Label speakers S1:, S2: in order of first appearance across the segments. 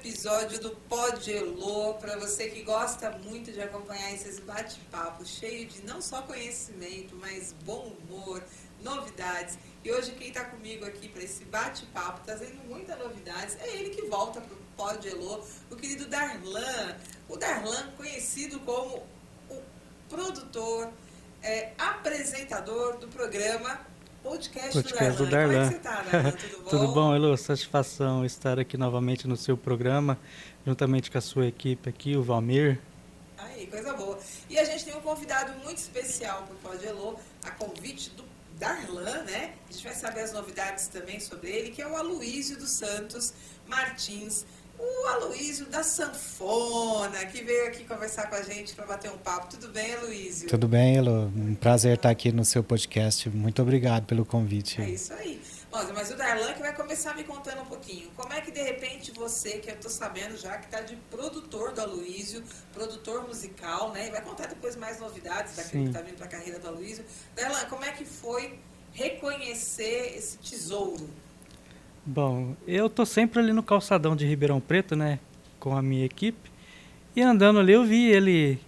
S1: Episódio do Pod Elô, para você que gosta muito de acompanhar esses bate-papos cheios de não só conhecimento, mas bom humor, novidades. E hoje quem está comigo aqui para esse bate-papo, trazendo muitas novidades, é ele que volta para o Pod Elô, o querido Darlan. O Darlan, conhecido como o produtor, apresentador do programa Podcast do Darlan. Como é que você tá, Darlan? Tudo bom?
S2: Tudo bom, Elô? Satisfação estar aqui novamente no seu programa, juntamente com a sua equipe aqui, o Valmir.
S1: Aí, coisa boa. E a gente tem um convidado muito especial para o Pod Elô, a convite do Darlan, né? A gente vai saber as novidades também sobre ele, que é o Aloísio dos Santos Martins, o Aloísio da Sanfona, que veio aqui conversar com a gente para bater um papo. Tudo bem, Aloísio?
S3: Tudo bem, Elô. Um prazer estar aqui no seu podcast. Muito obrigado pelo convite.
S1: É isso aí. Mas o Darlan que vai começar me contando um pouquinho. Como é que, de repente, você, que eu estou sabendo já que está de produtor do Aloísio, produtor musical, né? E vai contar depois mais novidades daquilo que está vindo para a carreira do Aloísio. Darlan, como é que foi reconhecer esse tesouro?
S2: Bom, eu tô sempre ali no calçadão de Ribeirão Preto, né, com a minha equipe, e andando ali eu vi ele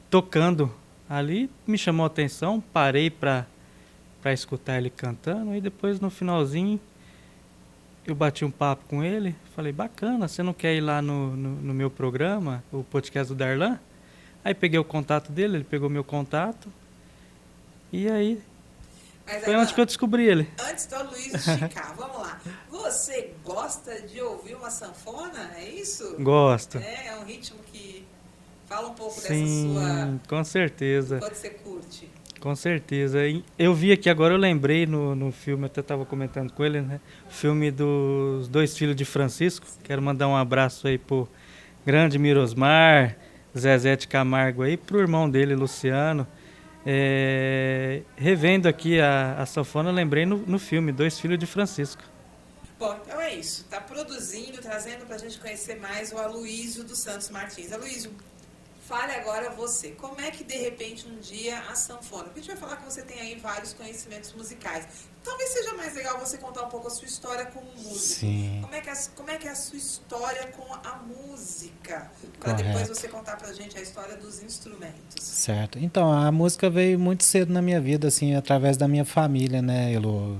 S2: tocando ali, me chamou a atenção, parei para escutar ele cantando, e depois no finalzinho eu bati um papo com ele, falei, bacana, você não quer ir lá no meu programa, o podcast do Darlan? Aí peguei o contato dele, ele pegou meu contato, e aí foi onde que eu descobri ele.
S1: Antes do Aloísio esticar, vamos lá. Você gosta de ouvir uma sanfona? É isso?
S2: Gosto.
S1: É um ritmo que fala um pouco
S2: Sim,
S1: dessa sua...
S2: com certeza.
S1: Quando você curte.
S2: Com certeza. Eu vi aqui agora, eu lembrei no filme, eu até estava comentando com ele, né? Filme dos Dois Filhos de Francisco. Quero mandar um abraço aí pro grande Mirosmar, Zezé de Camargo aí, pro irmão dele, Luciano. Revendo aqui a sanfona, eu lembrei no filme Dois Filhos de Francisco.
S1: Bom, então é isso. Está produzindo, trazendo para a gente conhecer mais o Aloísio dos Santos Martins. Aloísio, fale agora você. Como é que, de repente, um dia a sanfona... Porque a gente vai falar que você tem aí vários conhecimentos musicais. Talvez seja mais legal você contar um pouco a sua história como músico.
S3: Sim.
S1: Como é que é a sua história com a música? Para depois você contar para a gente a história dos instrumentos.
S3: Certo. Então, a música veio muito cedo na minha vida, assim, através da minha família, né, Elô?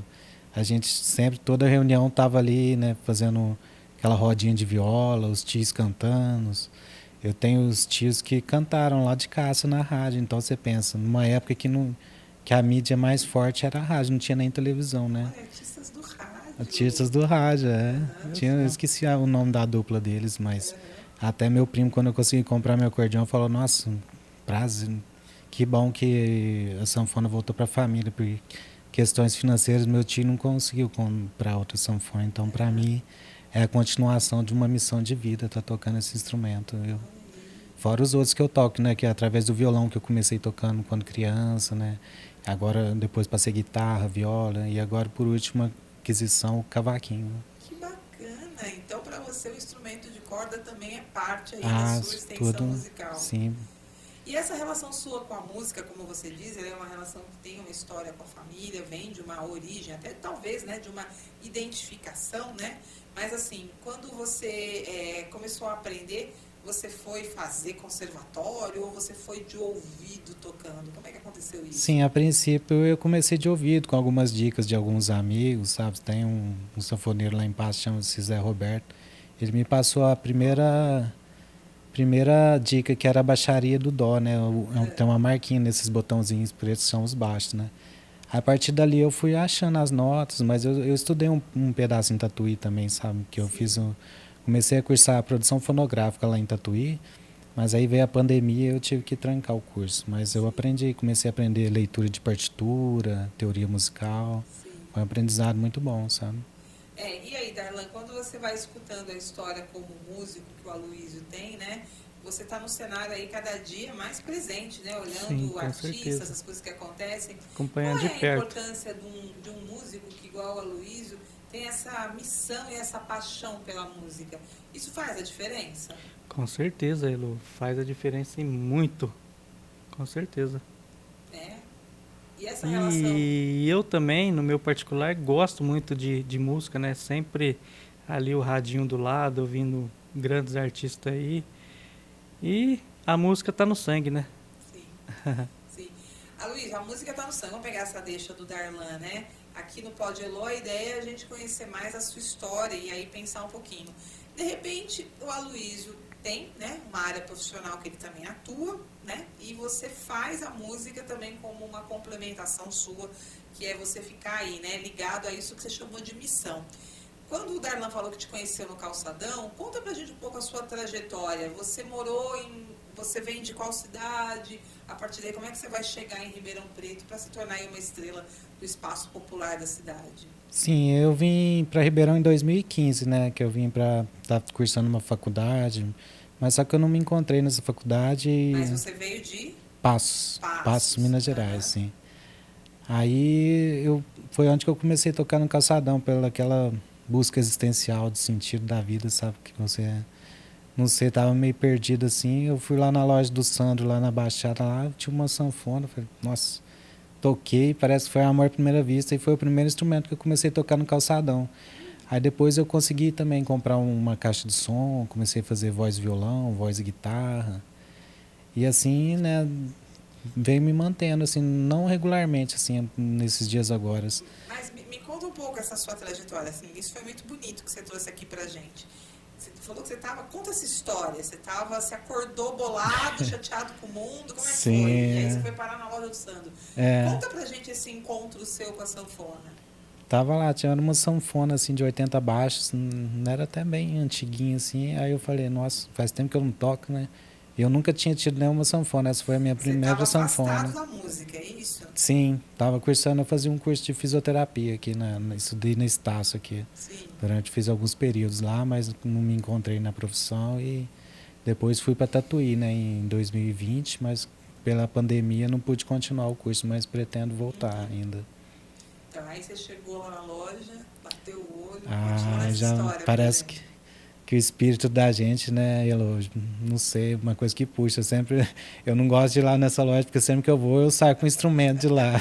S3: A gente sempre, toda reunião tava ali, né, fazendo aquela rodinha de viola, os tios cantando. Eu tenho os tios que cantaram lá de casa na rádio, então você pensa, numa época que a mídia mais forte era a rádio, não tinha nem televisão, né?
S1: Olha, artistas do rádio.
S3: Artistas do rádio, eu esqueci o nome da dupla deles, mas até meu primo, quando eu consegui comprar meu acordeão, falou, nossa, prazer, que bom que a sanfona voltou para a família, porque questões financeiras meu tio não conseguiu comprar outra sanfona, então para mim é a continuação de uma missão de vida, tá tocando esse instrumento. Fora os outros que eu toco, né, que é através do violão que eu comecei tocando quando criança, né? Agora depois passei guitarra, viola e agora por última aquisição o cavaquinho.
S1: Que bacana! Então para você o instrumento de corda também é parte aí da sua extensão musical.
S3: Sim.
S1: E essa relação sua com a música, como você diz, ela é uma relação que tem uma história com a família, vem de uma origem, até talvez, né, de uma identificação, né? Mas assim, quando você começou a aprender, você foi fazer conservatório ou você foi de ouvido tocando? Como é que aconteceu isso?
S3: Sim, a princípio eu comecei de ouvido, com algumas dicas de alguns amigos, sabe? Tem um sanfoneiro lá em Passo, chama-se Zé Roberto. Ele me passou a primeira dica, que era a baixaria do dó, né? Tem uma marquinha nesses botãozinhos pretos, são os baixos, né? A partir dali eu fui achando as notas, mas eu estudei um pedaço em Tatuí também, sabe? Que eu comecei a cursar a produção fonográfica lá em Tatuí, mas aí veio a pandemia e eu tive que trancar o curso. Mas eu comecei a aprender leitura de partitura, teoria musical.
S1: Sim.
S3: Foi um aprendizado muito bom, sabe?
S1: E aí, Darlan, quando você vai escutando a história como músico que o Aloísio tem, né? Você está no cenário aí cada dia mais presente, né? Olhando artistas, essas coisas que acontecem.
S2: Acompanhando de perto.
S1: Qual é a importância de um músico que, igual o Aloísio, tem essa missão e essa paixão pela música. Isso faz a diferença?
S2: Com certeza, Elo, faz a diferença e muito, com certeza.
S1: É. E essa relação?
S2: E eu também, no meu particular, gosto muito de música, né? Sempre ali o radinho do lado, ouvindo grandes artistas aí. E a música tá no sangue, né?
S1: Sim, sim. Aloysio, a música tá no sangue. Vamos pegar essa deixa do Darlan, né? Aqui no Pod Elo, a ideia é a gente conhecer mais a sua história e aí pensar um pouquinho. De repente, o Aloysio tem, né, uma área profissional que ele também atua, né? E você faz a música também como uma complementação sua, que é você ficar aí, né, ligado a isso que você chamou de missão. Quando o Darlan falou que te conheceu no Calçadão, conta pra gente um pouco a sua trajetória. Você vem de qual cidade? A partir daí, como é que você vai chegar em Ribeirão Preto para se tornar aí uma estrela do espaço popular da cidade?
S3: Sim, eu vim para Ribeirão em 2015, né? Que eu vim para estar cursando uma faculdade, mas só que eu não me encontrei nessa faculdade.
S1: Mas você veio de
S3: Passos, Minas Gerais, sim. Aí foi onde que eu comecei a tocar no Calçadão, pela aquela busca existencial de sentido da vida, sabe? Que você, não sei, tava meio perdido assim. Eu fui lá na loja do Sandro, lá na Baixada, lá tinha uma sanfona. Falei, nossa, toquei, parece que foi amor à primeira vista. E foi o primeiro instrumento que eu comecei a tocar no Calçadão. Aí depois eu consegui também comprar uma caixa de som, comecei a fazer voz e violão, voz e guitarra. E assim, né, veio me mantendo, assim, não regularmente, assim, nesses dias agora.
S1: Mas me conta um pouco essa sua trajetória, assim, isso foi muito bonito que você trouxe aqui pra gente. Você falou que você conta essa história, você acordou bolado, chateado com o mundo, como é que
S3: Sim.
S1: foi? E aí você foi parar na loja do Sandro.
S3: É.
S1: Conta pra gente esse encontro seu com a sanfona.
S3: Tava lá, tinha uma sanfona, assim, de 80 baixos, não era até bem antiguinha, assim, aí eu falei, nossa, faz tempo que eu não toco, né? Eu nunca tinha tido nenhuma sanfona, essa foi a minha primeira sanfona.
S1: Você estava afastado da música, é isso?
S3: Sim, tava cursando, eu fazia um curso de fisioterapia aqui, estudei na Estácio aqui.
S1: Sim.
S3: Fiz alguns períodos lá, mas não me encontrei na profissão e depois fui para Tatuí, né, em 2020, mas pela pandemia não pude continuar o curso, mas pretendo voltar ainda.
S1: Então, aí você chegou lá na loja, bateu o olho,
S3: continuou
S1: essa
S3: já
S1: história.
S3: Parece que o espírito da gente, né, Elo, não sei, uma coisa que puxa, sempre, eu não gosto de ir lá nessa loja, porque sempre que eu vou, eu saio com um instrumento de lá.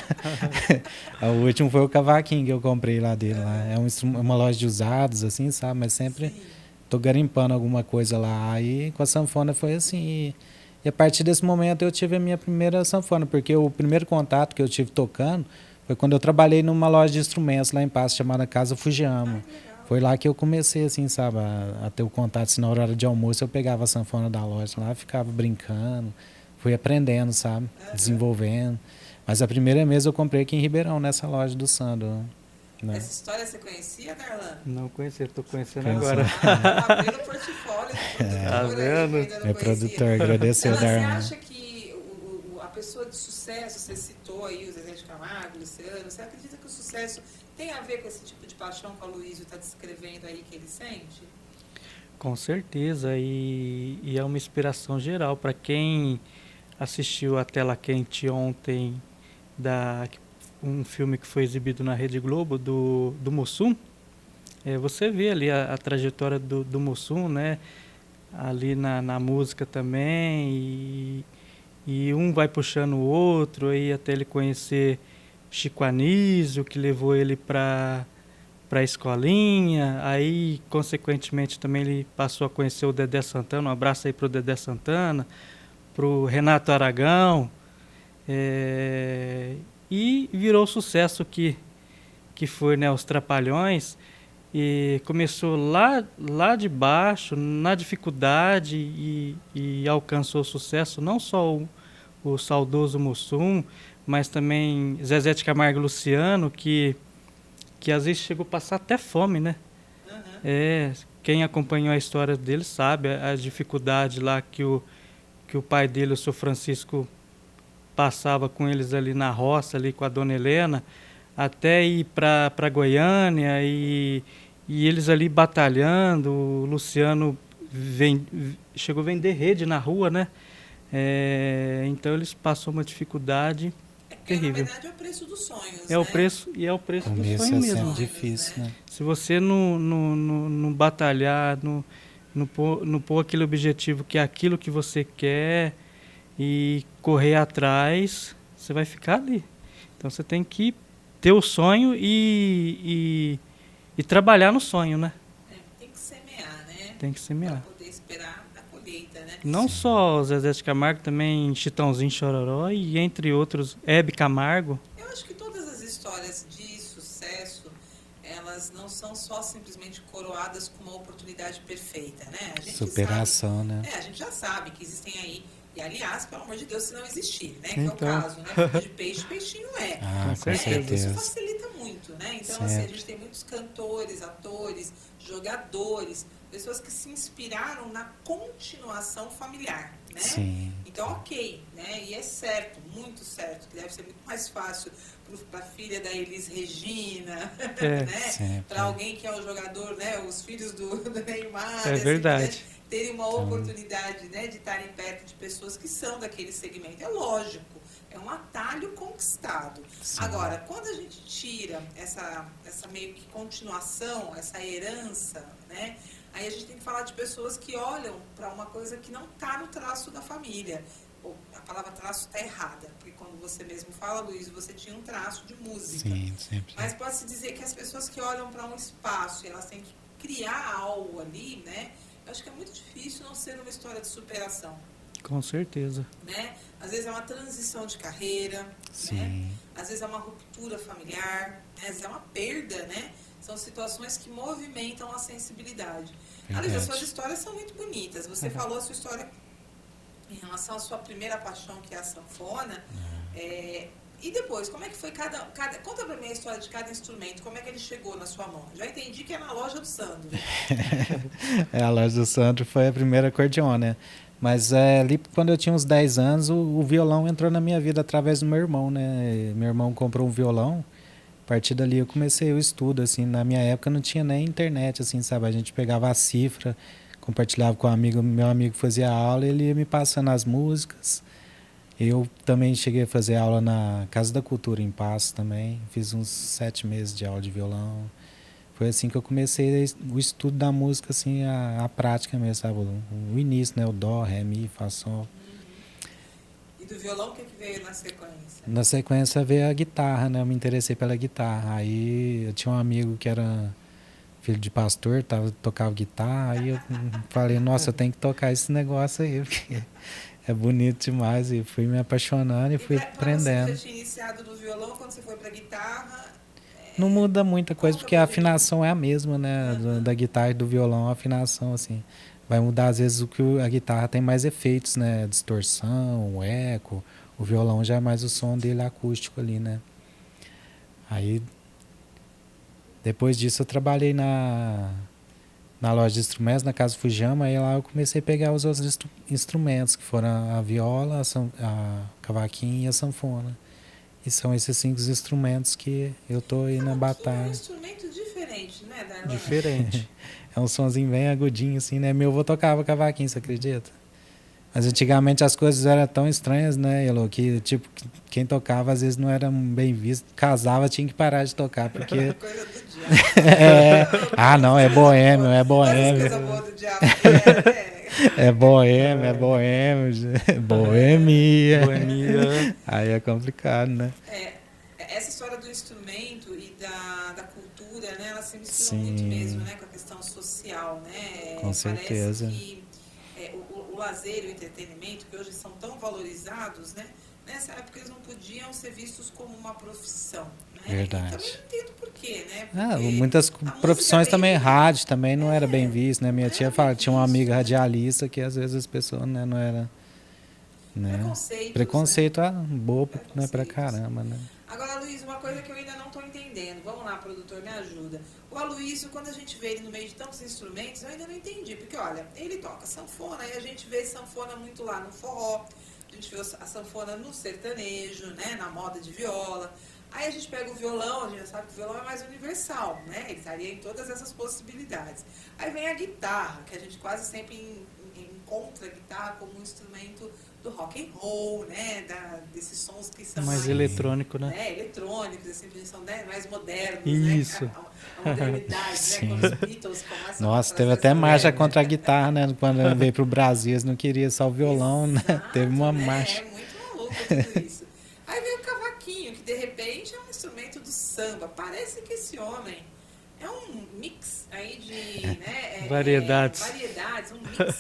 S3: O último foi o cavaquinho que eu comprei lá dele, lá. É uma loja de usados, assim, sabe, mas sempre
S1: Sim.
S3: tô garimpando alguma coisa lá, aí com a sanfona foi assim, e a partir desse momento eu tive a minha primeira sanfona, porque o primeiro contato que eu tive tocando foi quando eu trabalhei numa loja de instrumentos lá em Passo, chamada Casa Fujiyama. Foi lá que eu comecei, assim, sabe, a ter o contato. Assim, na hora de almoço eu pegava a sanfona da loja lá, ficava brincando, fui aprendendo, sabe, desenvolvendo. Mas a primeira mesa eu comprei aqui em Ribeirão, nessa loja do Sandro. Né?
S1: Essa história você conhecia, Darlan?
S2: Não conhecia, estou conhecendo agora.
S1: Abriu o portfólio do produtor.
S2: Tá vendo?
S3: Meu produtor, agradeceu, Darlan.
S1: Você acha que a pessoa de sucesso, você citou aí o Zezé de Camargo, Luciano, você acredita que o sucesso tem a ver com esse tipo de paixão que o Aloysio está descrevendo aí que ele sente?
S2: Com certeza, e é uma inspiração geral para quem assistiu a Tela Quente ontem, um filme que foi exibido na Rede Globo do Mussum. Você vê ali a trajetória do Mussum, né? Ali na música também, e um vai puxando o outro, aí até ele conhecer Chico Anísio, que levou ele para a escolinha, aí consequentemente também ele passou a conhecer o Dedé Santana, um abraço aí para o Dedé Santana, para o Renato Aragão, e virou o sucesso que foi, né, os Trapalhões, e começou lá de baixo, na dificuldade, e alcançou sucesso, não só o saudoso Mussum, mas também Zezé de Camargo e Luciano, que às vezes chegou a passar até fome, né?
S1: Uhum.
S2: Quem acompanhou a história dele sabe a dificuldade lá que o pai dele, o seu Francisco, passava com eles ali na roça, ali com a dona Helena, até ir para Goiânia, e eles ali batalhando. O Luciano chegou a vender rede na rua, né? Então eles passaram uma dificuldade. terrível.
S1: Na verdade, é o preço dos sonhos,
S2: É
S1: né?
S2: o preço, e é o preço do
S3: Começo
S2: sonho
S3: é
S2: mesmo.
S3: sempre difícil, né?
S2: Se você não batalhar, não pôr aquele objetivo que é aquilo que você quer e correr atrás, você vai ficar ali. Então você tem que ter o sonho e trabalhar no sonho, né?
S1: Tem que semear, né?
S2: Tem que semear.
S1: Para poder esperar a colheita, né?
S2: Não
S3: Sim.
S2: só o Zezé de Camargo, também Chitãozinho Chororó e entre outros, Hebe Camargo.
S1: Eu acho que todas as histórias de sucesso, elas não são só simplesmente coroadas com uma oportunidade perfeita, né? A gente
S3: Superação,
S1: sabe,
S3: né?
S1: a gente já sabe que existem aí, e aliás, pelo amor de Deus, se não existir, né? Que
S2: Então.
S1: é o caso, né? Filho de peixe, peixinho é.
S3: Ah,
S2: Com
S3: com
S2: certeza.
S1: Isso
S3: certeza.
S1: facilita muito, né? Então, assim, a
S3: Sempre.
S1: gente tem muitos cantores, atores, jogadores, pessoas que se inspiraram na continuação familiar, né?
S3: Sim.
S1: Então, ok, né? E é certo, muito certo, que deve ser muito mais fácil para a filha da Elis Regina,
S2: É,
S1: né?
S3: sempre.
S1: Para alguém que é o jogador, né? Os filhos do Neymar,
S2: É
S1: assim,
S2: verdade.
S1: né? Terem uma oportunidade, né? De estarem perto de pessoas que são daquele segmento. É lógico, é um atalho conquistado.
S3: Sim.
S1: Agora, quando a gente tira essa meio que continuação, essa herança, né? Aí a gente tem que falar de pessoas que olham para uma coisa que não está no traço da família. Ou a palavra traço está errada, porque quando você mesmo fala, Luiz, você tinha um traço de música.
S3: Sim, sempre.
S1: Mas pode-se dizer que as pessoas que olham para um espaço e elas têm que criar algo ali, né? Eu acho que é muito difícil não ser uma história de superação,
S2: Com certeza.
S1: né? Às vezes é uma transição de carreira, né?
S3: Sim.
S1: Às vezes é uma ruptura familiar, né? Às vezes é uma perda, né? São situações que movimentam a sensibilidade. Aliás, as
S3: Verdade.
S1: suas histórias são muito bonitas. Você falou a sua história em relação à sua primeira paixão, que é a sanfona. E depois, como é que foi conta pra mim a história de cada instrumento, como é que ele chegou na sua mão? Já entendi que é na loja do Sandro.
S3: A loja do Sandro foi a primeira acordeon, né? Mas ali quando eu tinha uns 10 anos, o violão entrou na minha vida através do meu irmão, né? Meu irmão comprou um violão. A partir dali eu comecei o estudo, assim, na minha época não tinha nem internet, assim, sabe? A gente pegava a cifra, compartilhava com um amigo, meu amigo fazia aula, ele ia me passando as músicas. Eu também cheguei a fazer aula na Casa da Cultura, em Passo também, fiz uns 7 meses de aula de violão. Foi assim que eu comecei o estudo da música, assim, a prática mesmo, sabe? O início, né? O dó, ré, mi, fá, sol.
S1: E do violão, o que veio na sequência?
S3: Na sequência veio a guitarra, né? Eu me interessei pela guitarra. Aí eu tinha um amigo que era filho de pastor, tocava guitarra. Aí eu falei, nossa, eu tenho que tocar esse negócio aí, porque é bonito demais. E fui me apaixonando e fui aprendendo.
S1: Você já tinha iniciado no violão, quando você foi para guitarra?
S3: Não muda muita coisa, porque a afinação é a mesma, né? Da guitarra e do violão, a afinação, assim. Vai mudar, às vezes, a guitarra tem mais efeitos, né? Distorção, eco. O violão já é mais o som dele acústico ali, né? Aí, depois disso, eu trabalhei na loja de instrumentos, na Casa Fujama, aí lá eu comecei a pegar os outros instrumentos, que foram a viola, a cavaquinho e a sanfona. E são esses 5 instrumentos que eu tô aí na batalha.
S1: É um instrumento diferente, né, Darlan?
S2: Diferente.
S3: É um sonzinho bem agudinho, assim, né? Meu avô tocava cavaquinho, você acredita? Mas antigamente as coisas eram tão estranhas, né, Elô? Que, tipo, quem tocava às vezes não era bem visto. Casava, tinha que parar de tocar, porque...
S1: Coisa do diabo.
S3: Ah, não, é boêmio, é boêmio.
S1: Coisa boa do diabo.
S3: É boêmio, é boêmio. Boemia.
S2: Boemia.
S3: Aí é complicado, né?
S1: Essa história do instrumento e da cultura, né, ela se mistura
S3: Sim.
S1: muito mesmo, né, com a questão social, né?
S3: Com certeza.
S1: Parece que o lazer e o entretenimento, que hoje são tão valorizados, né? Nessa época eles não podiam ser vistos como uma profissão, né?
S3: Verdade.
S1: E também não entendo por quê, né?
S3: Muitas profissões também, rádio também não era bem visto, né? Minha tia
S1: fala,
S3: tinha uma amiga radialista que às vezes as pessoas, né, não era... Né? Preconceito, bobo, né, pra caramba, né?
S1: Agora, Luiz, uma coisa que eu ainda não estou entendendo. Vamos lá, produtor, me ajuda. O Aloysio, quando a gente vê ele no meio de tantos instrumentos, eu ainda não entendi. Porque, olha, ele toca sanfona e a gente vê sanfona muito lá no forró. A gente vê a sanfona no sertanejo, né, na moda de viola. Aí a gente pega o violão, a gente já sabe que o violão é mais universal, né? Ele estaria em todas essas possibilidades. Aí vem a guitarra, que a gente quase sempre encontra a guitarra como um instrumento do rock and roll, né? Desses sons que são
S2: mais eletrônico, né?
S1: Eletrônicos, assim, são mais modernos,
S2: Isso.
S1: né? A modernidade, né? Quando os Beatles começam
S3: Nossa,
S1: a
S3: teve
S1: trazer
S3: até
S1: essa
S3: marcha
S1: ideia,
S3: contra a guitarra, né? Quando veio pro Brasil, eles não queriam só o violão, né?
S1: Exato,
S3: Teve uma
S1: né?
S3: marcha.
S1: É muito maluco tudo isso. Aí veio o cavaquinho, que de repente é um instrumento do samba. Parece que esse homem é um mix aí de né,
S2: variedades,
S1: um mix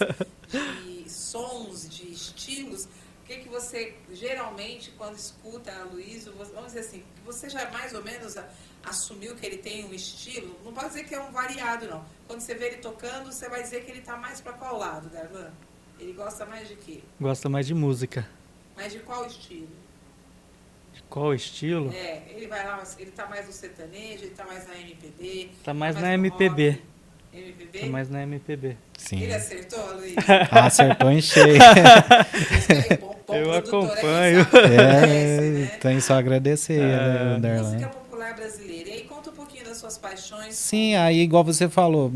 S1: de sons, de estilos. O que você geralmente, quando escuta a Aloysio, vamos dizer assim, você já mais ou menos assumiu que ele tem um estilo? Não pode dizer que é um variado, não. Quando você vê ele tocando, você vai dizer que ele está mais para qual lado, Darlan? Ele gosta mais de quê?
S2: Gosta mais de música.
S1: Mas de qual estilo?
S2: De qual estilo?
S1: Ele vai lá, ele tá mais no sertanejo, ele tá mais na MPB.
S2: Tá mais na MPB.
S1: Rock, MPB?
S2: Tá mais na MPB.
S3: Sim.
S1: Ele acertou, Luiz?
S3: Acertou em cheio.
S2: Eu acompanho.
S3: Tem só agradecer, né, Darlan.
S1: Música popular brasileira. E aí conta um pouquinho das suas paixões.
S3: Sim, aí igual você falou,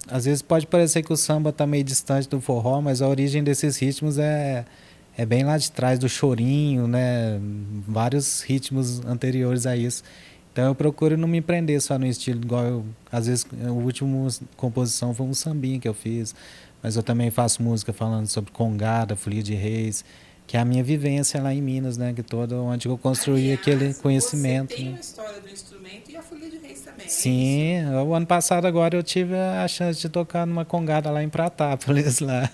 S3: às vezes pode parecer que o samba tá meio distante do forró, mas a origem desses ritmos é bem lá de trás do chorinho, né? Vários ritmos anteriores a isso. Então eu procuro não me prender só no estilo, igual às vezes a última composição foi um sambinha que eu fiz, mas eu também faço música falando sobre congada, folia de reis, que é a minha vivência lá em Minas, né? Que onde eu construí aquele conhecimento.
S1: Você tem
S3: né?
S1: uma história do instrumento e a folia de reis também.
S3: Sim, o ano passado agora eu tive a chance de tocar numa congada lá em Pratápolis lá.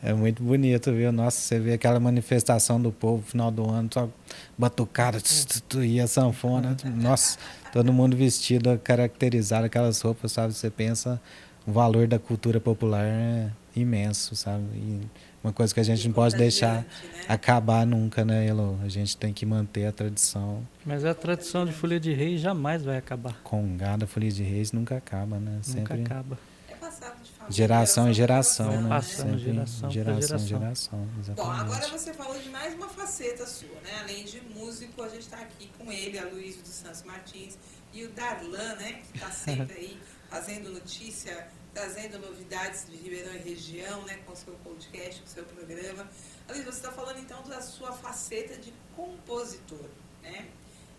S3: É muito bonito, viu? Nossa, você vê aquela manifestação do povo no final do ano, só batucada, e a sanfona. Nossa, todo mundo vestido, caracterizado, aquelas roupas, sabe? Você pensa, o valor da cultura popular é imenso, sabe? E uma coisa que a gente não pode deixar acabar nunca, né, Elo? A gente tem que manter a tradição.
S2: Mas a tradição de folia de reis jamais vai acabar.
S3: Congada, folia de reis nunca acaba, né?
S2: Nunca acaba.
S3: Geração em geração, né?
S2: Passando
S3: Sempre
S2: geração em
S3: geração, exatamente.
S1: Bom, agora você falou de mais uma faceta sua, né? Além de músico, a gente está aqui com ele, Aloysio dos Santos Martins, e o Darlan, né? Que está sempre aí fazendo notícia, trazendo novidades de Ribeirão e região, né? Com o seu podcast, com o seu programa. Aloysio, você está falando então da sua faceta de compositor, né?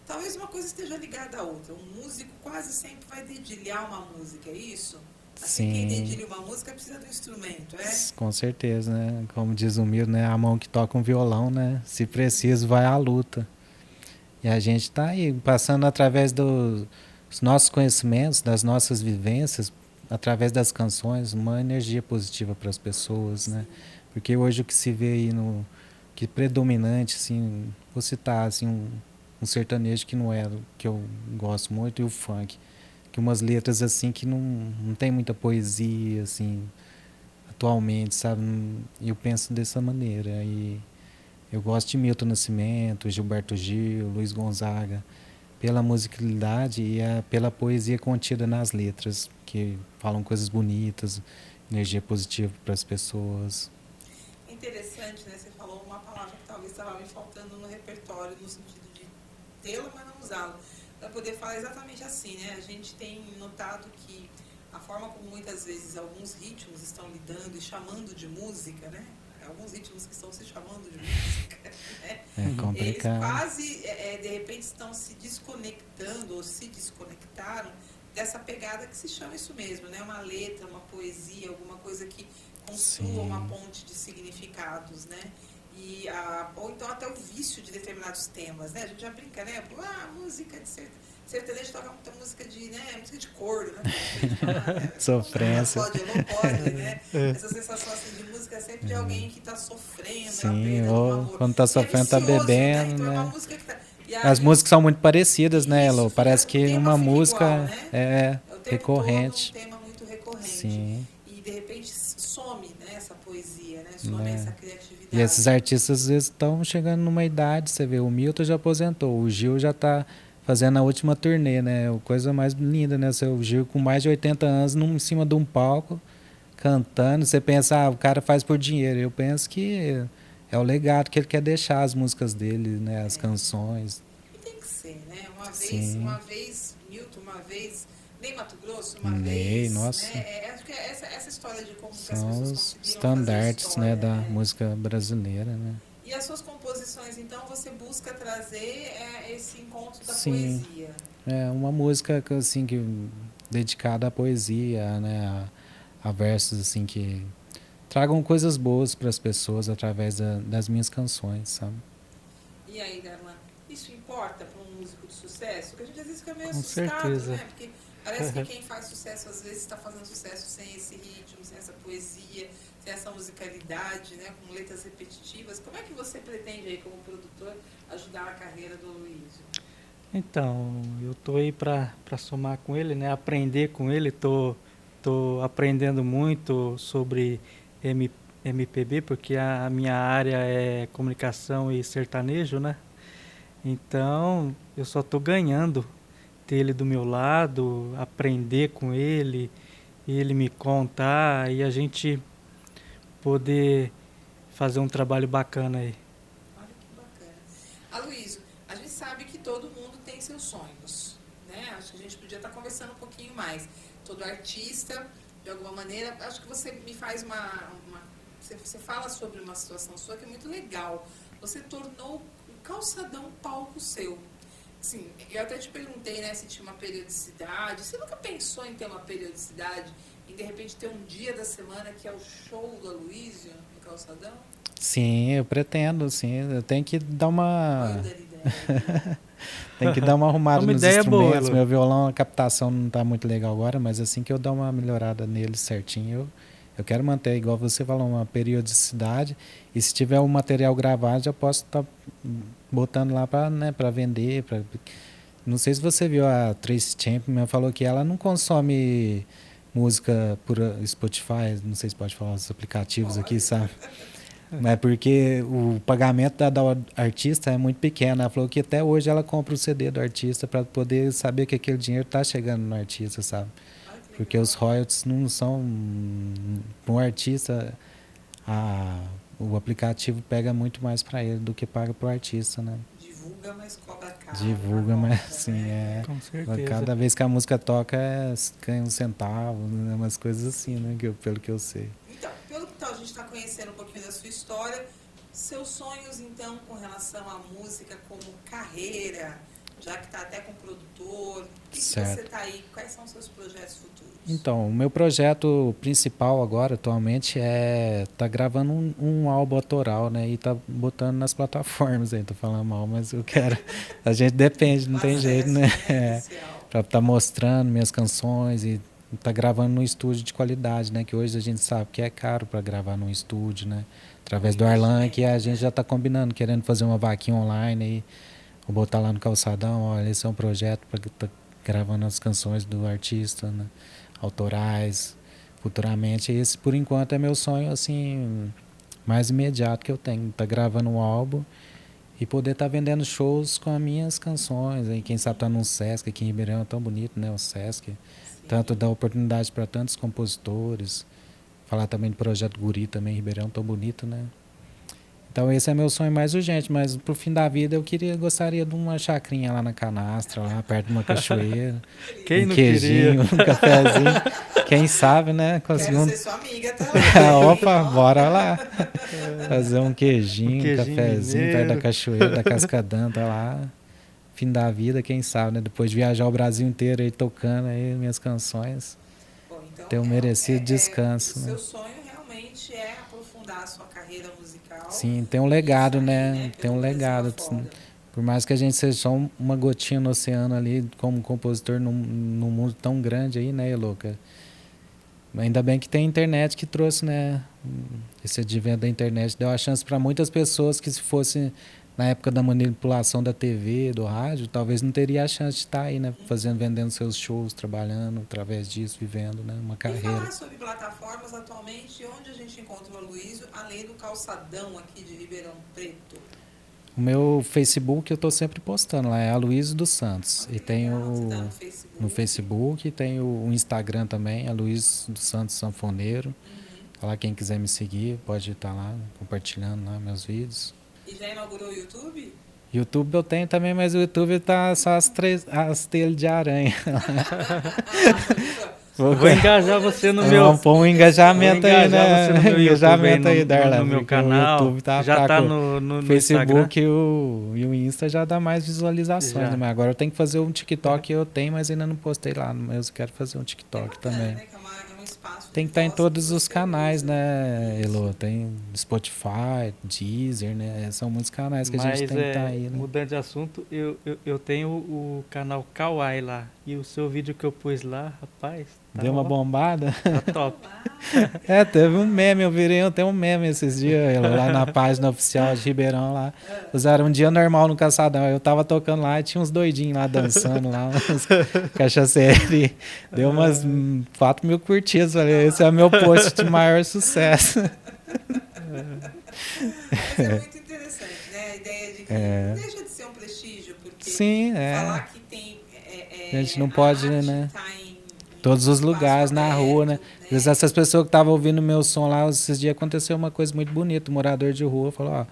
S1: Talvez uma coisa esteja ligada à outra. Um músico quase sempre vai dedilhar uma música, é isso? Assim, quem dedilha uma música precisa do instrumento, é?
S3: Com certeza, né? Como diz o Milton, né? A mão que toca um violão, né? Se preciso, vai à luta. E a gente está aí, passando através dos nossos conhecimentos, das nossas vivências, através das canções, uma energia positiva para as pessoas, né? Porque hoje o que se vê aí que predominante, assim, vou citar assim, um sertanejo que não é o que eu gosto muito, e o funk. Que umas letras assim que não tem muita poesia assim atualmente, sabe? Eu penso dessa maneira. E eu gosto de Milton Nascimento, Gilberto Gil, Luiz Gonzaga, pela musicalidade e pela poesia contida nas letras, que falam coisas bonitas, energia positiva para as pessoas.
S1: Interessante, né? Você falou uma palavra que talvez estava me faltando no repertório, no sentido de tê-la, mas não usá-la. Para poder falar exatamente assim, né? A gente tem notado que a forma como muitas vezes alguns ritmos estão lidando e chamando de música, né? Alguns ritmos que estão se chamando de música, né?
S3: É complicado.
S1: Eles quase, de repente, estão se desconectando ou se desconectaram dessa pegada que se chama isso mesmo, né? Uma letra, uma poesia, alguma coisa que construa uma ponte de significados, né? Ou então até o vício de determinados temas, né? A gente já brinca, né? Música de sertanejo toca muita música de, né? Música de corno, né?
S3: Sofrência.
S1: Não pode, né? Essa sensação assim, de música é sempre de alguém que está sofrendo,
S3: sim, ou quando está sofrendo, está bebendo,
S1: né? Então,
S3: né?
S1: é uma música que tá...
S3: As músicas são muito parecidas, né, Elo? Parece que uma música
S1: igual, né?
S3: é recorrente.
S1: É um tema muito recorrente.
S3: Sim.
S1: E de repente some, né, essa poesia, né? Some essa criatividade.
S3: E esses artistas às vezes estão chegando numa idade, você vê, o Milton já aposentou, o Gil já está fazendo a última turnê, né? Coisa mais linda, né? O Gil com mais de 80 anos em cima de um palco, cantando, você pensa, o cara faz por dinheiro. Eu penso que é o legado que ele quer deixar, as músicas dele, né? As canções.
S1: E tem que ser, né? Uma vez Milton, uma vez Ney Matogrosso, uma
S3: Ney,
S1: vez...
S3: nossa.
S1: Né? Acho que essa história história de como que as
S3: São
S1: pessoas
S3: os
S1: conseguiram
S3: standards,
S1: fazer
S3: né,
S1: história,
S3: da
S1: né?
S3: música brasileira, né?
S1: E as suas composições, então, você busca trazer esse encontro da
S3: Sim,
S1: poesia.
S3: é uma música assim que dedicada à poesia, né, a versos assim que tragam coisas boas para as pessoas através das minhas canções, sabe?
S1: E aí, Darlan, isso importa para um músico de sucesso? Porque a gente às vezes fica meio
S2: Com
S1: assustado,
S2: certeza.
S1: né? Porque parece que quem faz sucesso às vezes está fazendo sucesso sem esse ritmo, sem essa poesia, sem essa musicalidade, né? Com letras repetitivas. Como é que você pretende aí, como produtor, ajudar a carreira do Aloysio?
S2: Então, eu tô aí para somar com ele, né? Aprender com ele. Tô aprendendo muito sobre M, MPB, porque a minha área é comunicação e sertanejo, né? Então, eu só tô ganhando ter ele do meu lado, aprender com ele me contar e a gente poder fazer um trabalho bacana aí.
S1: Olha que bacana. Aloysio, a gente sabe que todo mundo tem seus sonhos, né? Acho que a gente podia estar conversando um pouquinho mais. Todo artista, de alguma maneira, acho que você me faz você fala sobre uma situação sua que é muito legal. Você tornou o calçadão palco seu. Sim, eu até te perguntei, né, se tinha uma periodicidade. Você nunca pensou em ter uma periodicidade? Em, de repente, ter um dia da semana que é o show do Aloysio no calçadão?
S3: Sim, eu pretendo, sim. Eu tenho que dar
S1: Olha
S3: uma
S1: eu dando ideia.
S3: tem que dar uma
S2: É
S3: arrumada
S2: uma
S3: nos
S2: ideia boa,
S3: instrumentos.
S2: Elô.
S3: Meu violão, a captação não está muito legal agora, mas assim que eu dar uma melhorada nele certinho, eu quero manter, igual você falou, uma periodicidade. E se tiver um material gravado, já posso estar botando lá para, né, para vender. Não sei se você viu, a Tracy Chapman falou que ela não consome música por Spotify, não sei se pode falar os aplicativos aqui, sabe? Mas porque o pagamento da artista é muito pequeno. Ela falou que até hoje ela compra o CD do artista para poder saber que aquele dinheiro está chegando no artista, sabe? Porque os royalties não são... Para um artista, o aplicativo pega muito mais para ele do que paga para o artista, né?
S1: Divulga, mas cobra caro.
S3: Divulga, mas
S1: Conta,
S3: assim,
S1: né?
S2: Com certeza.
S3: cada vez que a música toca, ganha um centavo, né? Umas coisas assim, né? Pelo que eu sei.
S1: Então, pelo que a gente está conhecendo um pouquinho da sua história, seus sonhos, então, com relação à música como carreira, já que está até com produtor, o que você está aí, quais são os seus projetos futuros?
S3: Então, o meu projeto principal agora, atualmente, é tá gravando um álbum autoral, né? E tá botando nas plataformas aí, tô falando mal, mas eu quero. A gente depende, não tem jeito, né? Pra tá mostrando minhas canções e tá gravando num estúdio de qualidade, né? Que hoje a gente sabe que é caro para gravar num estúdio, né? Através do Arlan, que a gente já tá combinando, querendo fazer uma vaquinha online aí. Vou botar lá no calçadão, olha, esse é um projeto para tá gravando as canções do artista, né? Autorais, futuramente. Esse, por enquanto, é meu sonho, assim, mais imediato que eu tenho. Tá gravando um álbum e poder estar vendendo shows com as minhas canções. Aí, quem sabe tá num Sesc, aqui em Ribeirão é tão bonito, né? O Sesc. Sim. Tanto dá oportunidade para tantos compositores. Falar também do Projeto Guri também, em Ribeirão, tão bonito, né? Então esse é meu sonho mais urgente, mas pro fim da vida gostaria de uma chacrinha lá na canastra, lá perto de uma cachoeira.
S2: Quem
S3: um
S2: não
S3: queijinho,
S2: queria?
S3: um cafezinho. Quem sabe, né? Conseguir
S1: Quero ser sua amiga também.
S3: Opa, bora lá. Fazer um queijinho, um
S2: queijinho
S3: cafezinho
S2: mineiro.
S3: perto da cachoeira, da Cascadã, tá lá. Fim da vida, quem sabe, né? Depois de viajar o Brasil inteiro aí tocando aí minhas canções.
S1: Bom, então,
S3: ter um merecido descanso.
S1: O
S3: né?
S1: seu sonho realmente é aprofundar a sua carreira musical.
S3: Sim, tem um legado,
S1: aí,
S3: né? Tem um legado. Por mais que a gente seja só uma gotinha no oceano ali, como compositor num mundo tão grande aí, né, Louca? Ainda bem que tem internet que trouxe, né? Esse advento da internet deu a chance para muitas pessoas que, se fosse na época da manipulação da TV, do rádio, talvez não teria a chance de estar aí, né? Vendendo seus shows, trabalhando através disso, vivendo, né? Uma carreira.
S1: E falar sobre plataformas atualmente, onde a gente encontra o Aloysio, além do calçadão aqui de Ribeirão Preto?
S3: O meu Facebook eu estou sempre postando lá, é Aloysio dos Santos. E tem no Facebook, tem o Instagram também, Aloysio dos Santos Sanfoneiro. Lá quem quiser me seguir, pode estar lá compartilhando lá meus vídeos.
S1: E já inaugurou o YouTube?
S3: YouTube eu tenho também, mas o YouTube tá só as telhas de aranha.
S2: Vou engajar você no meu...
S3: Vamos pôr um engajamento aí, né?
S2: Você no meu
S3: Engajamento
S2: YouTube
S3: aí, Darla.
S2: no meu canal.
S3: O YouTube tá
S2: já
S3: fraco.
S2: tá no
S3: Facebook e o Insta já dá mais visualizações,
S2: Já.
S3: né? Mas agora eu tenho que fazer um TikTok, eu tenho, mas ainda não postei lá. Mas eu quero fazer um TikTok também.
S1: Né? Que é um espaço
S3: Tem que estar em
S1: nosso
S3: todos
S1: que
S3: os
S1: você
S3: canais,
S1: usa.
S3: né, Elo? Tem Spotify, Deezer, né? São muitos canais que a gente tem que estar aí, né?
S2: Mudando de assunto, eu tenho o canal Kawaii lá. E o seu vídeo que eu pus lá, rapaz... Tá
S3: Deu uma bombada?
S2: Tá top.
S3: Teve um meme, tem um meme esses dias, Elo, lá na página oficial de Ribeirão lá. Usaram um dia normal no Calçadão. Eu tava tocando lá e tinha uns doidinhos lá dançando lá, uns cachaceiros. Deu umas 4 mil curtidas. Falei, esse é o meu post de maior sucesso.
S1: Mas é muito interessante, né? A ideia de que não deixa de ser um prestígio, porque
S3: Sim,
S1: falar que tem...
S3: A gente não pode,
S1: arte
S3: né?
S1: tá em
S3: Todos os
S1: espaço
S3: lugares, na
S1: aberto,
S3: rua, né? Às vezes essas pessoas que estavam ouvindo meu som lá, esses dias aconteceu uma coisa muito bonita. O morador de rua falou, ó,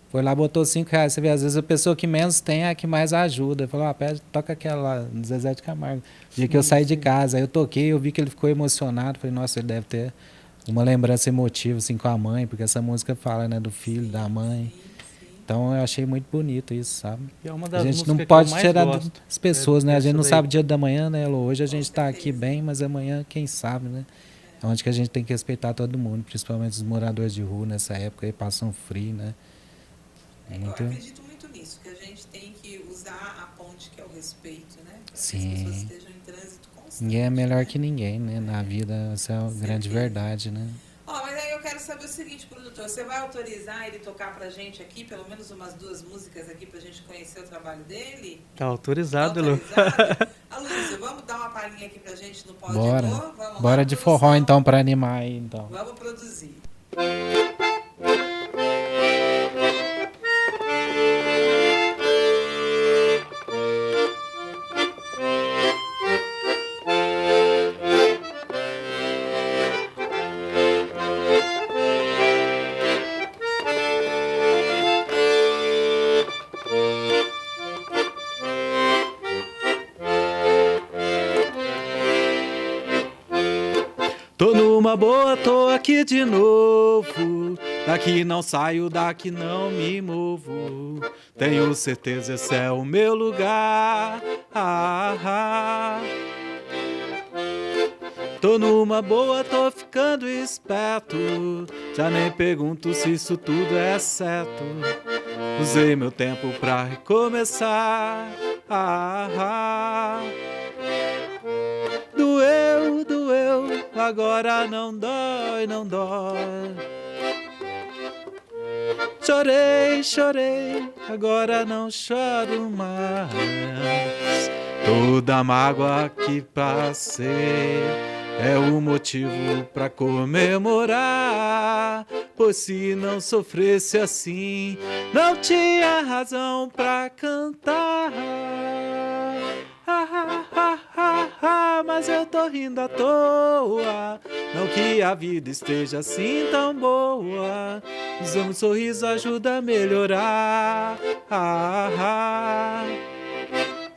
S3: foi lá, botou R$5. Você vê, às vezes a pessoa que menos tem é a que mais ajuda. Falou, ó, pede, toca aquela lá, no Zezé de Camargo. O dia que eu saí de casa, aí eu toquei, eu vi que ele ficou emocionado. Falei, nossa, ele deve ter uma lembrança emotiva, assim, com a mãe, porque essa música fala, né, do filho, da mãe. Então eu achei muito bonito isso, sabe?
S2: E é uma das
S3: A gente não
S2: músicas
S3: pode
S2: que eu mais
S3: tirar
S2: gosto.
S3: das pessoas, né? A gente não
S2: Essa
S3: sabe o
S2: daí.
S3: dia da manhã, né, Elo? Hoje a gente tá aqui bem, mas amanhã quem sabe, né? É onde que a gente tem que respeitar todo mundo, principalmente os moradores de rua nessa época aí, passam frio, né?
S1: Eu acredito muito nisso, que a gente tem que usar a ponte que é o respeito, né? Para que as pessoas estejam em trânsito constante.
S3: Ninguém é melhor
S1: né?
S3: que ninguém, né? Na vida, essa é a grande verdade, né?
S1: Ó, mas aí eu quero saber o seguinte, produtor, você vai autorizar ele tocar pra gente aqui, pelo menos umas 2 músicas aqui pra gente conhecer o trabalho dele?
S2: Tá autorizado, Lu.
S1: Autorizado? Aloysio, vamos dar uma palhinha aqui pra gente no Pode
S3: Bora.
S1: Amor? Vamos
S3: Bora
S1: lá,
S3: de
S1: produção?
S3: forró então pra animar aí, então.
S1: Vamos produzir.
S3: Tô numa boa, tô aqui de novo. Daqui não saio, daqui não me movo. Tenho certeza esse é o meu lugar. Tô numa boa, tô ficando esperto. Já nem pergunto se isso tudo é certo. Usei meu tempo pra recomeçar. Doeu, agora não dói, não dói. Chorei, agora não choro mais. Toda mágoa que passei é o motivo pra comemorar. Pois se não sofresse assim, não tinha razão pra cantar. Mas eu tô rindo à toa. Não que a vida esteja assim tão boa. Usando um sorriso ajuda a melhorar.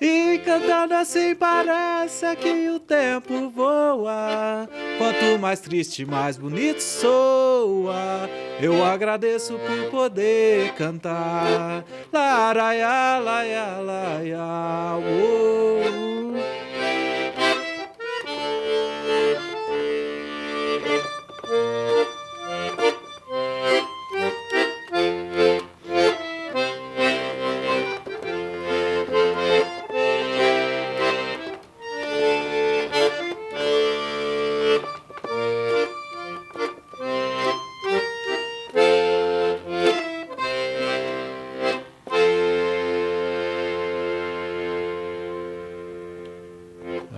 S3: E cantando assim parece que o tempo voa. Quanto mais triste, mais bonito soa. Eu agradeço por poder cantar. Laraiá, laiá, laiá, oh.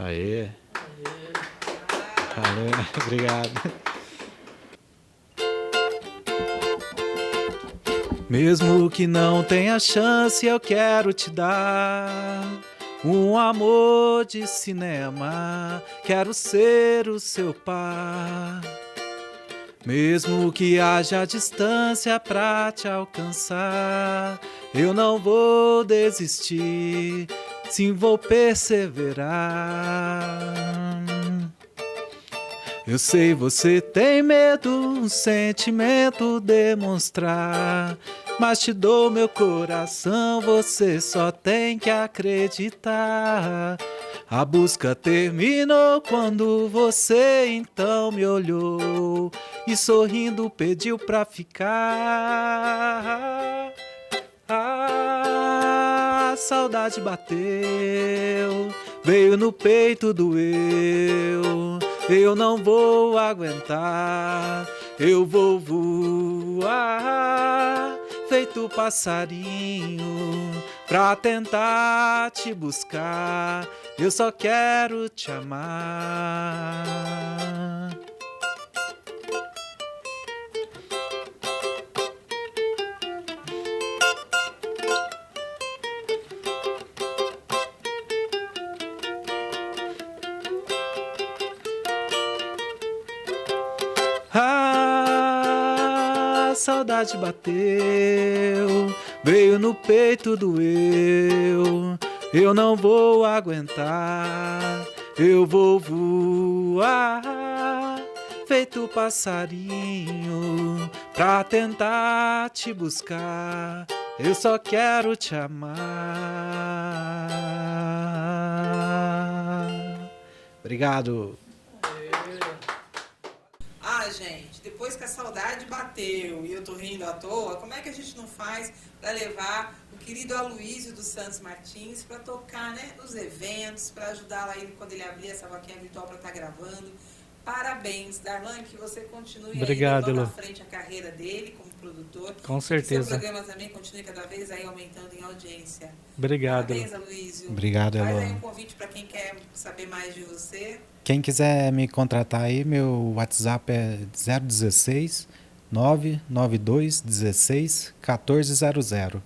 S3: Aê. Valeu, obrigado. Mesmo que não tenha chance, eu quero te dar um amor de cinema. Quero ser o seu par. Mesmo que haja distância pra te alcançar, eu não vou desistir, sim vou perseverar. Eu sei você tem medo, um sentimento demonstrar, mas te dou meu coração, você só tem que acreditar. A busca terminou quando você então me olhou e sorrindo pediu pra ficar. A saudade bateu, veio no peito, doeu. Eu não vou aguentar, eu vou voar, feito passarinho, pra tentar te buscar. Eu só quero te amar. A saudade bateu, veio no peito, doeu. Eu não vou aguentar, eu vou voar, feito passarinho, pra tentar te buscar. Eu só quero te amar. Obrigado.
S1: Gente, depois que a saudade bateu e eu tô rindo à toa, como é que a gente não faz para levar o querido Aloysio dos Santos Martins para tocar, né, nos eventos, para ajudar lá ele quando ele abrir essa vaquinha virtual para estar gravando. Parabéns, Darlan, que você continue
S2: Obrigado,
S1: aí levando
S2: Elô.
S1: à frente a carreira dele como produtor.
S2: Com certeza.
S1: Que seu programa também continue cada vez aí aumentando em audiência.
S2: Obrigado.
S1: Parabéns, Aloysio.
S3: Obrigado,
S1: Faz
S3: Elô.
S1: aí um convite para quem quer saber mais de você.
S3: Quem quiser me contratar aí, meu WhatsApp é 016 992 16 1400.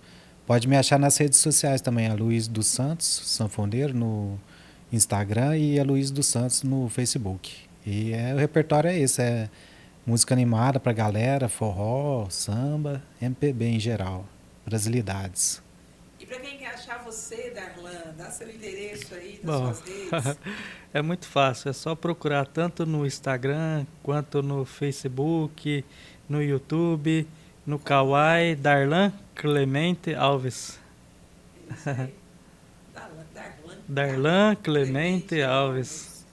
S3: Pode me achar nas redes sociais também, Aloysio dos Santos, sanfoneiro, no Instagram, e Aloysio dos Santos no Facebook. E o repertório é esse, é música animada pra galera, forró, samba, MPB em geral, brasilidades.
S1: E para quem quer achar você, Darlan, dá seu endereço aí das
S2: Bom,
S1: suas redes.
S2: é muito fácil, é só procurar tanto no Instagram, quanto no Facebook, no YouTube, no Kawaii, Darlan Clemente Alves.
S1: Isso aí.
S2: Darlan Clemente Alves.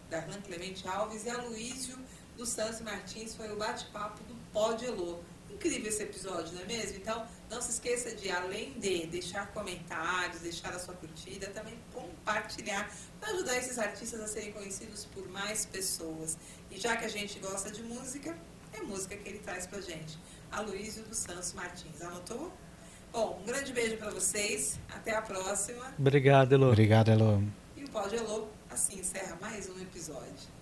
S1: Darlan Clemente Alves e Aloysio dos Santos Martins, foi o bate-papo do Pod Elô. Incrível esse episódio, não é mesmo? Então, não se esqueça de, além de deixar comentários, deixar a sua curtida, também compartilhar, para ajudar esses artistas a serem conhecidos por mais pessoas. E já que a gente gosta de música, é música que ele traz pra gente. Aloysio dos Santos Martins. Anotou? Bom, um grande beijo para vocês. Até a próxima.
S2: Obrigado, Elô.
S3: Obrigado, Elô.
S1: E o Pod Elô assim encerra mais um episódio.